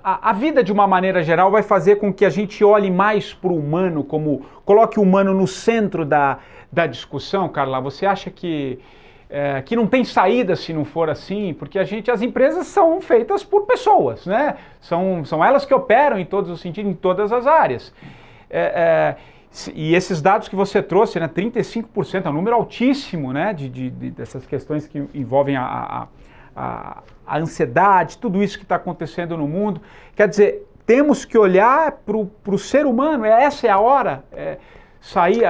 a vida de uma maneira geral vai fazer com que a gente olhe mais para o humano, coloque o humano no centro da discussão, Carla? Você acha que não tem saída se não for assim, porque as empresas são feitas por pessoas, né? São elas que operam em todos os sentidos, em todas as áreas. E esses dados que você trouxe, né, 35%, é um número altíssimo, né, dessas questões que envolvem a ansiedade, tudo isso que está acontecendo no mundo. Quer dizer, temos que olhar para o ser humano, essa é a hora, sair...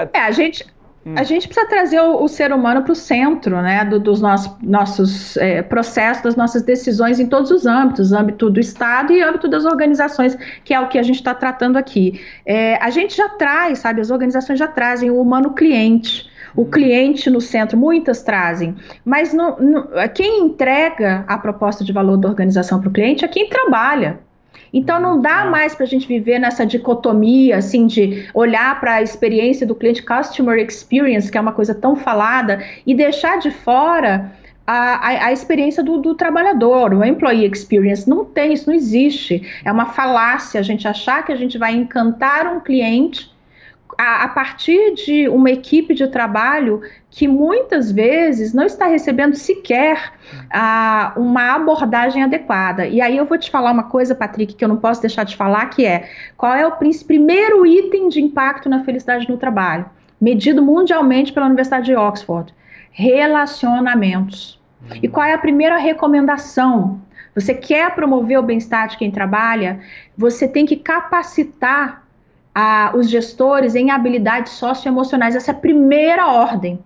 A gente precisa trazer o ser humano para o centro, né, dos nossos processos, das nossas decisões em todos os âmbitos, âmbito do Estado e âmbito das organizações, que é o que a gente está tratando aqui. A gente já traz, sabe, as organizações já trazem o humano cliente, o cliente no centro, muitas trazem, mas quem entrega a proposta de valor da organização para o cliente é quem trabalha. Então não dá mais para a gente viver nessa dicotomia, assim, de olhar para a experiência do cliente, customer experience, que é uma coisa tão falada, e deixar de fora a experiência do trabalhador, o employee experience. Não tem, isso não existe. É uma falácia a gente achar que a gente vai encantar um cliente a partir de uma equipe de trabalho que muitas vezes não está recebendo sequer uma abordagem adequada. E aí eu vou te falar uma coisa, Patrick, que eu não posso deixar de falar, que qual é o primeiro item de impacto na felicidade no trabalho, medido mundialmente pela Universidade de Oxford: relacionamentos. E qual é a primeira recomendação? Você quer promover o bem-estar de quem trabalha? Você tem que capacitar os gestores em habilidades socioemocionais. Essa é a primeira ordem.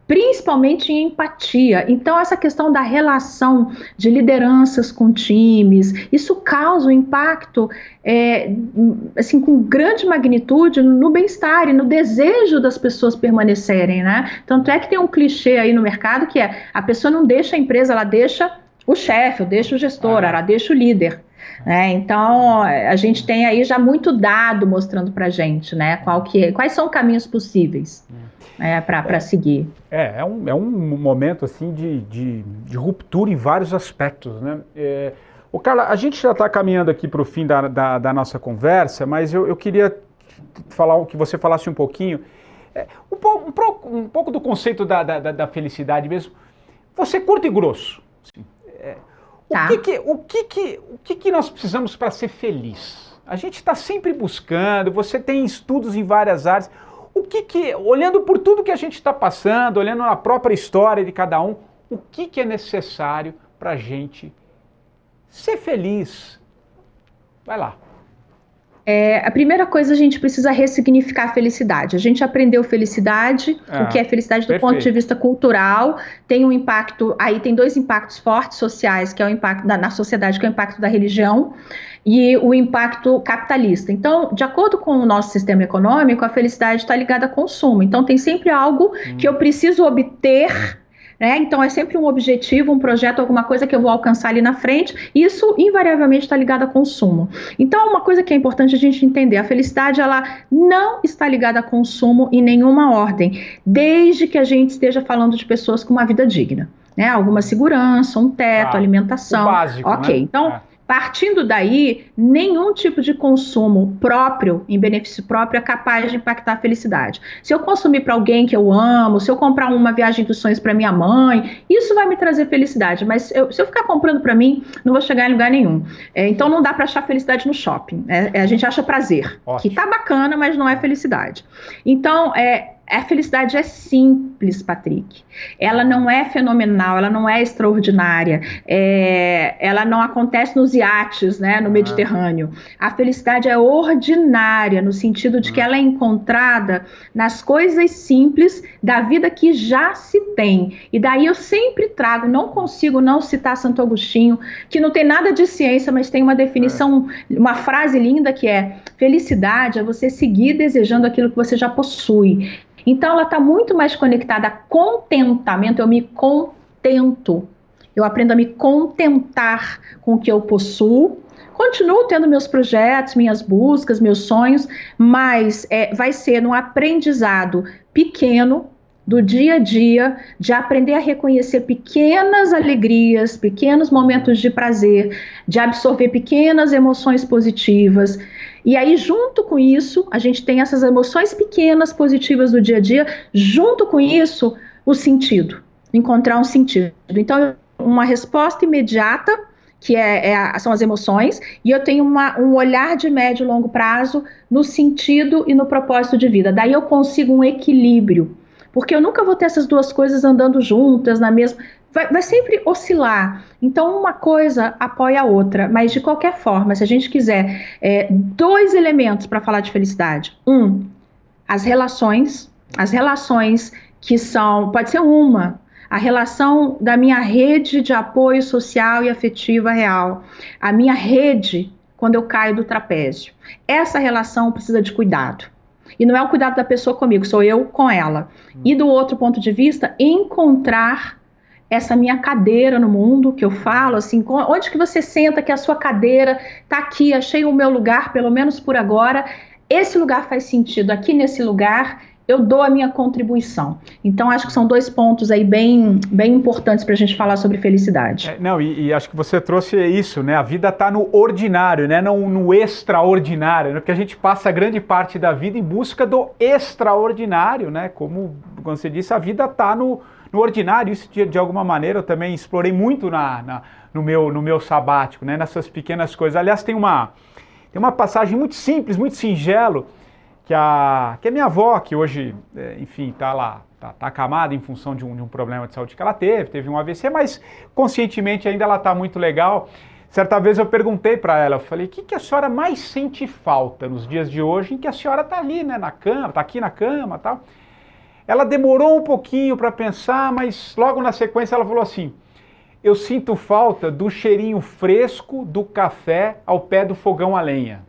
Principalmente em empatia. Então, essa questão da relação de lideranças com times, isso causa um impacto assim, com grande magnitude no bem-estar e no desejo das pessoas permanecerem, né? Tanto é que tem um clichê aí no mercado que é: a pessoa não deixa a empresa, ela deixa o chefe, ou deixa o gestor, ela deixa o líder. Então, a gente tem aí já muito dado mostrando para a gente, né, quais são caminhos possíveis para seguir. É um momento assim de ruptura em vários aspectos, né? Carla, a gente já está caminhando aqui para o fim da nossa conversa, mas eu queria que você falasse um pouquinho, um pouco do conceito da felicidade mesmo. Você curto e grosso. Assim, Tá. O que nós precisamos para ser feliz? A gente está sempre buscando, você tem estudos em várias áreas. Olhando por tudo que a gente está passando, olhando na própria história de cada um, o que é necessário para a gente ser feliz? Vai lá. A primeira coisa, a gente precisa ressignificar a felicidade. A gente aprendeu felicidade, o que é felicidade do ponto de vista cultural, tem um impacto, aí tem dois impactos fortes sociais, que é o impacto na sociedade, que é o impacto da religião, e o impacto capitalista. Então, de acordo com o nosso sistema econômico, a felicidade está ligada a consumo. Então, tem sempre algo que eu preciso obter, né? Então, é sempre um objetivo, um projeto, alguma coisa que eu vou alcançar ali na frente. Isso, invariavelmente, está ligado a consumo. Então, uma coisa que é importante a gente entender, a felicidade, ela não está ligada a consumo em nenhuma ordem, desde que a gente esteja falando de pessoas com uma vida digna, né? Alguma segurança, um teto, alimentação. O básico, ok, né? Então... Partindo daí, nenhum tipo de consumo próprio, em benefício próprio, é capaz de impactar a felicidade. Se eu consumir para alguém que eu amo, se eu comprar uma viagem dos sonhos para minha mãe, isso vai me trazer felicidade. Mas se eu ficar comprando para mim, não vou chegar em lugar nenhum. Então não dá para achar felicidade no shopping. A gente acha prazer, que tá bacana, mas não é felicidade. Então, a felicidade é simples, Patrick. Ela não é fenomenal, ela não é extraordinária, ela não acontece nos iates, né, no Mediterrâneo. A felicidade é ordinária, no sentido de que ela é encontrada nas coisas simples da vida que já se tem. E daí eu sempre trago, não consigo não citar Santo Agostinho, que não tem nada de ciência, mas tem uma definição, uma frase linda que é: felicidade é você seguir desejando aquilo que você já possui. Então, ela está muito mais conectada a contentamento. Eu me contento. Eu aprendo a me contentar com o que eu possuo. Continuo tendo meus projetos, minhas buscas, meus sonhos, mas vai ser num aprendizado pequeno, do dia a dia, de aprender a reconhecer pequenas alegrias, pequenos momentos de prazer, de absorver pequenas emoções positivas. E aí, junto com isso, a gente tem essas emoções pequenas, positivas do dia a dia, junto com isso, o sentido, encontrar um sentido. Então, uma resposta imediata, que são as emoções, e eu tenho um olhar de médio e longo prazo no sentido e no propósito de vida. Daí eu consigo um equilíbrio, porque eu nunca vou ter essas duas coisas andando juntas, na mesma... Vai sempre oscilar. Então, uma coisa apoia a outra. Mas, de qualquer forma, se a gente quiser dois elementos para falar de felicidade. As relações que são... Pode ser a relação da minha rede de apoio social e afetiva real. A minha rede, quando eu caio do trapézio. Essa relação precisa de cuidado. E não é o cuidado da pessoa comigo, sou eu com ela. E do outro ponto de vista, encontrar essa minha cadeira no mundo, que eu falo assim, onde que você senta que a sua cadeira está aqui, achei o meu lugar, pelo menos por agora, esse lugar faz sentido, aqui nesse lugar eu dou a minha contribuição. Então, acho que são dois pontos aí bem importantes para a gente falar sobre felicidade. E acho que você trouxe isso, né? A vida está no ordinário, né? Não no extraordinário, né? Porque a gente passa grande parte da vida em busca do extraordinário, né? Como você disse, a vida está no ordinário. Isso, de alguma maneira, eu também explorei muito no meu sabático, né? Nessas pequenas coisas. Aliás, tem uma passagem muito simples, muito singelo, que a minha avó, que hoje, enfim, está lá, está acamada em função de um problema de saúde que ela teve um AVC, mas conscientemente ainda ela está muito legal. certa vez eu perguntei para ela, eu falei, o que a senhora mais sente falta nos dias de hoje em que a senhora está ali, né, na cama, está aqui na cama e tal. Ela demorou um pouquinho para pensar, mas logo na sequência ela falou assim, eu sinto falta do cheirinho fresco do café ao pé do fogão a lenha.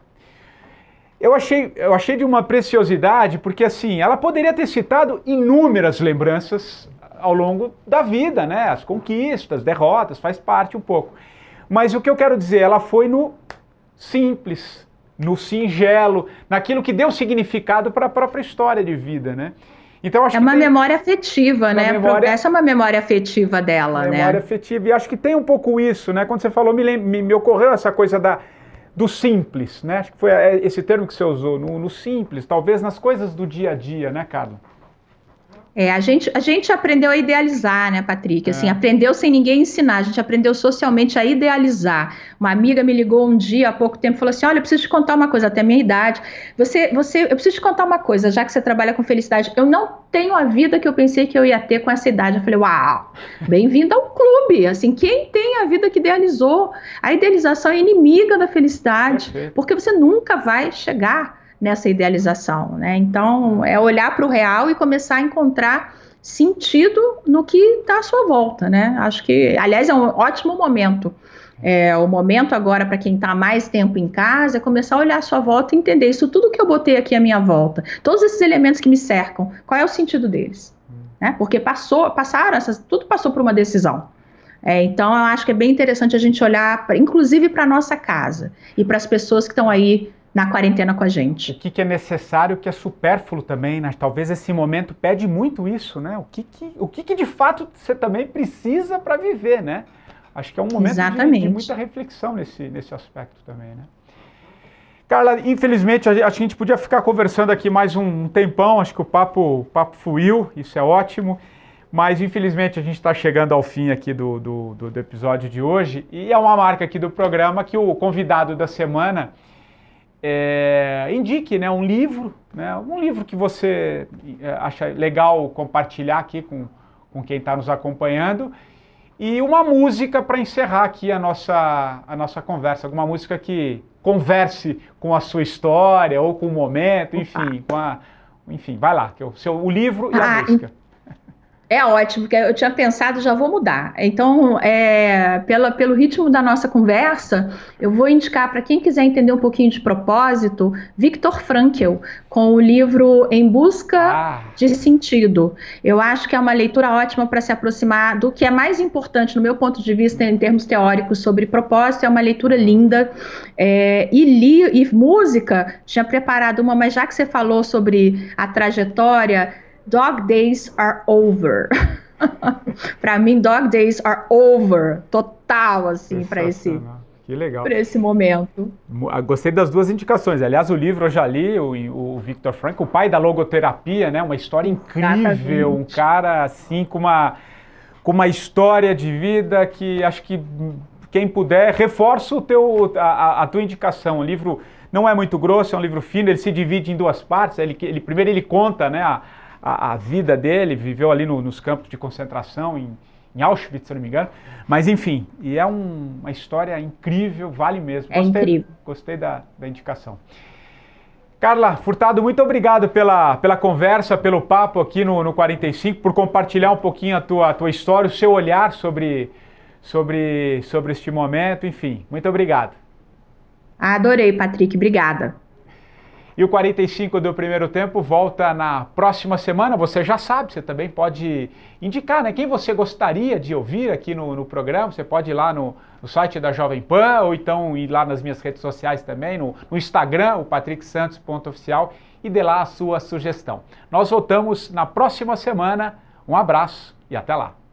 Eu achei de uma preciosidade, porque assim, ela poderia ter citado inúmeras lembranças ao longo da vida, né? As conquistas, derrotas, faz parte um pouco. Mas o que eu quero dizer, ela foi no simples, no singelo, naquilo que deu significado para a própria história de vida, né? Então, acho é uma memória afetiva, né? Essa é uma memória afetiva dela, né? Memória afetiva, e acho que tem um pouco isso, né? Quando você falou, me ocorreu essa coisa do simples, né? Acho que foi esse termo que você usou, no simples, talvez nas coisas do dia a dia, né, Carla? A gente aprendeu a idealizar, né, Patrick? Assim, aprendeu sem ninguém ensinar, a gente aprendeu socialmente a idealizar. Uma amiga me ligou um dia, há pouco tempo, e falou assim, olha, eu preciso te contar uma coisa, até a minha idade. Eu preciso te contar uma coisa, já que você trabalha com felicidade, eu não tenho a vida que eu pensei que eu ia ter com essa idade. Eu falei, uau, bem-vinda ao clube. Assim, quem tem a vida que idealizou? A idealização é inimiga da felicidade, porque você nunca vai chegar nessa idealização, né? Então, é olhar para o real e começar a encontrar sentido no que está à sua volta, né? Acho que, aliás, é um ótimo momento. O momento agora para quem está mais tempo em casa é começar a olhar à sua volta e entender isso tudo que eu botei aqui à minha volta, todos esses elementos que me cercam, qual é o sentido deles? Né? Porque tudo passou por uma decisão. Então, eu acho que é bem interessante a gente olhar, inclusive para a nossa casa e para as pessoas que estão aí na quarentena com a gente. O que é necessário, o que é supérfluo também, né? Talvez esse momento pede muito isso, né? O que de fato você também precisa para viver, né? Acho que é um momento de muita reflexão nesse aspecto também, né? Carla, infelizmente a gente podia ficar conversando aqui mais um tempão, acho que o papo fluiu, isso é ótimo, mas infelizmente a gente está chegando ao fim aqui do episódio de hoje, e é uma marca aqui do programa que o convidado da semana indique, né, um livro que você acha legal compartilhar aqui com quem está nos acompanhando, e uma música para encerrar aqui a nossa conversa, alguma música que converse com a sua história ou com o momento, enfim, enfim, vai lá, que o livro e a música. É ótimo, porque eu tinha pensado, já vou mudar. Então, pelo ritmo da nossa conversa, eu vou indicar para quem quiser entender um pouquinho de propósito, Viktor Frankl, com o livro Em Busca de Sentido. Eu acho que é uma leitura ótima para se aproximar do que é mais importante, no meu ponto de vista, em termos teóricos, sobre propósito. É uma leitura linda. E música, tinha preparado uma, mas já que você falou sobre a trajetória, Dog Days Are Over. Para mim, Dog Days Are Over. Total, assim, para esse momento. Gostei das duas indicações. Aliás, o livro eu já li, o Viktor Frankl, o pai da logoterapia, né? Uma história incrível. Exatamente. Um cara, assim, com uma história de vida que acho que quem puder, reforça a tua indicação. O livro não é muito grosso, é um livro fino, ele se divide em duas partes. Primeiro ele conta, né, a vida dele, viveu ali nos campos de concentração, em Auschwitz, se não me engano. Mas enfim, e é uma história incrível, vale mesmo. Gostei da indicação. Carla Furtado, muito obrigado pela conversa, pelo papo aqui no 45, por compartilhar um pouquinho a tua história, o seu olhar sobre este momento, enfim, muito obrigado. Adorei, Patrick, obrigada. E o 45 do Primeiro Tempo volta na próxima semana. Você já sabe, você também pode indicar, né, quem você gostaria de ouvir aqui no programa. Você pode ir lá no site da Jovem Pan, ou então ir lá nas minhas redes sociais também, no Instagram, o patricksantos.oficial, e dê lá a sua sugestão. Nós voltamos na próxima semana. Um abraço e até lá.